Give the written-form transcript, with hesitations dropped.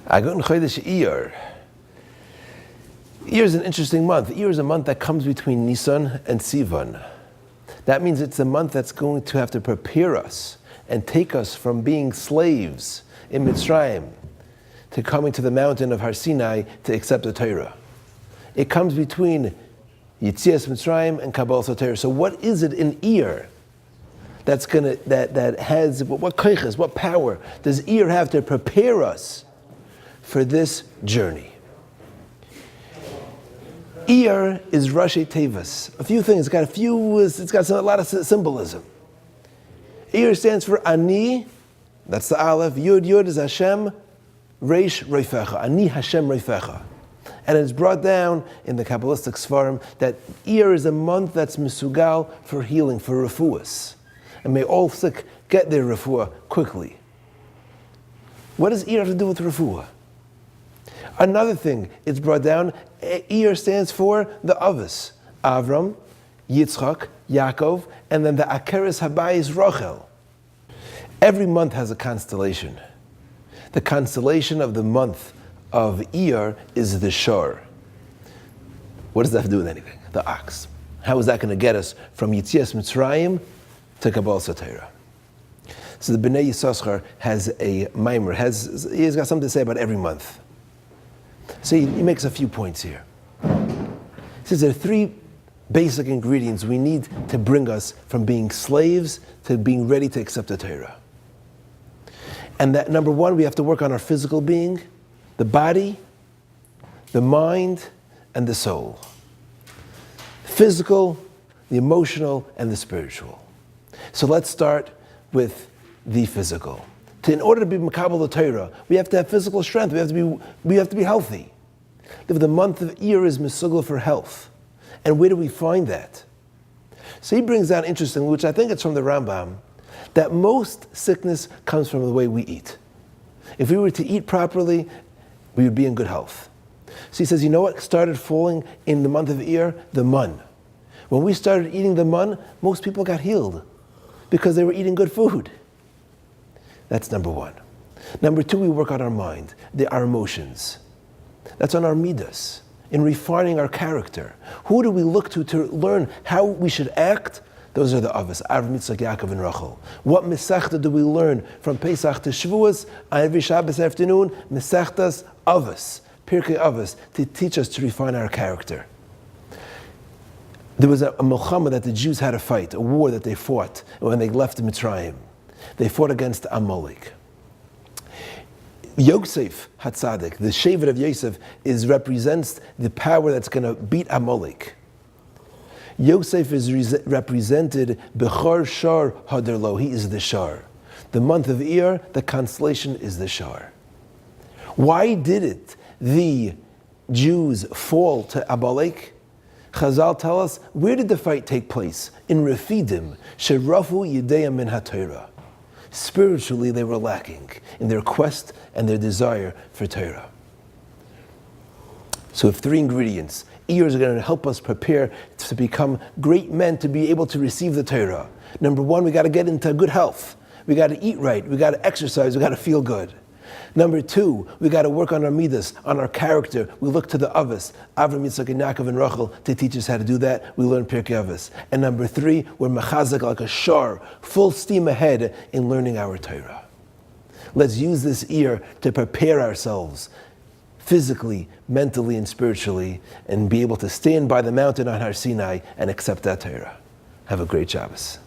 Parshat Chodesh Iyar. Iyar is an interesting month. Iyar is a month that comes between Nisan and Sivan. That means it's a month that's going to have to prepare us and take us from being slaves in Mitzrayim to coming to the mountain of Har Sinai to accept the Torah. It comes between Yitzias Mitzrayim and Kabbalas Torah. So what is it in Iyar that has what koiches, what power does Iyar have to prepare us for this journey? Iyar is Rashi Tevas. A few things. It's got a lot of symbolism. Iyar stands for Ani. That's the Aleph. Yud is Hashem. Reish Reifecha. Ani Hashem Reifecha. And it's brought down in the Kabbalistic Sfarim that Iyar is a month that's Misugal for healing, for refuahs. And may all sick get their refuah quickly. What does Iyar have to do with refuah? Another thing, it's brought down, Iyar stands for the Avos. Avram, Yitzchak, Yaakov, and then the Akeres Habayis Rochel. Every month has a constellation. The constellation of the month of Iyar is the Shor. What does that have to do with anything? The ox. How is that going to get us from Yitzias Mitzrayim to Kabbalas Torah? So the Bnei Yissaschar has a mimer. He's got something to say about every month. So he makes a few points here. He says there are three basic ingredients we need to bring us from being slaves to being ready to accept the Torah. And that number one, we have to work on our physical being, the body, the mind, and the soul. Physical, the emotional, and the spiritual. So let's start with the physical. In order to be Makabel the Torah, we have to have physical strength. We have to be healthy. The month of Iyar is Mesugel for health. And where do we find that? So he brings down interesting, which I think it's from the Rambam, that most sickness comes from the way we eat. If we were to eat properly, we would be in good health. So he says, you know what started falling in the month of Iyar? The mun. When we started eating the mun, most people got healed because they were eating good food. That's number one. Number two, we work on our mind, our emotions. That's on our midas, in refining our character. Who do we look to learn how we should act? Those are the Avos, Avram, Yitzchak, Yaakov, and Rachel. What Mesechta do we learn from Pesach to Shavuos, on every Shabbos afternoon? Mesechtas Avos, Pirkei Avos, to teach us to refine our character. There was a milchama that the Jews had to fight, a war that they fought when they left Mitzrayim. They fought against Amalek. Yosef Hatzadik, the Shevet of Yosef, represents the power that's going to beat Amalek. Yosef is represented Bechor Shar Haderlo. He is the Shar. The month of Iyar, the constellation is the Shar. Why did the Jews fall to Amalek? Chazal tell us, where did the fight take place? In Refidim, Sherafu Yideyam Min HaTorah. Spiritually, they were lacking in their quest and their desire for Torah. So, if three ingredients, Iyar is going to help us prepare to become great men to be able to receive the Torah. Number one, we got to get into good health. We got to eat right. We got to exercise. We got to feel good. Number two, we got to work on our midas, on our character. We look to the Avos, Avram, Yitzchak, and Yaakov, and Rachel, to teach us how to do that. We learn Pirkei Avos. And number three, we're mechazak like a shar, full steam ahead in learning our Torah. Let's use this Iyar to prepare ourselves physically, mentally, and spiritually, and be able to stand by the mountain on Har Sinai and accept that Torah. Have a great Shabbos.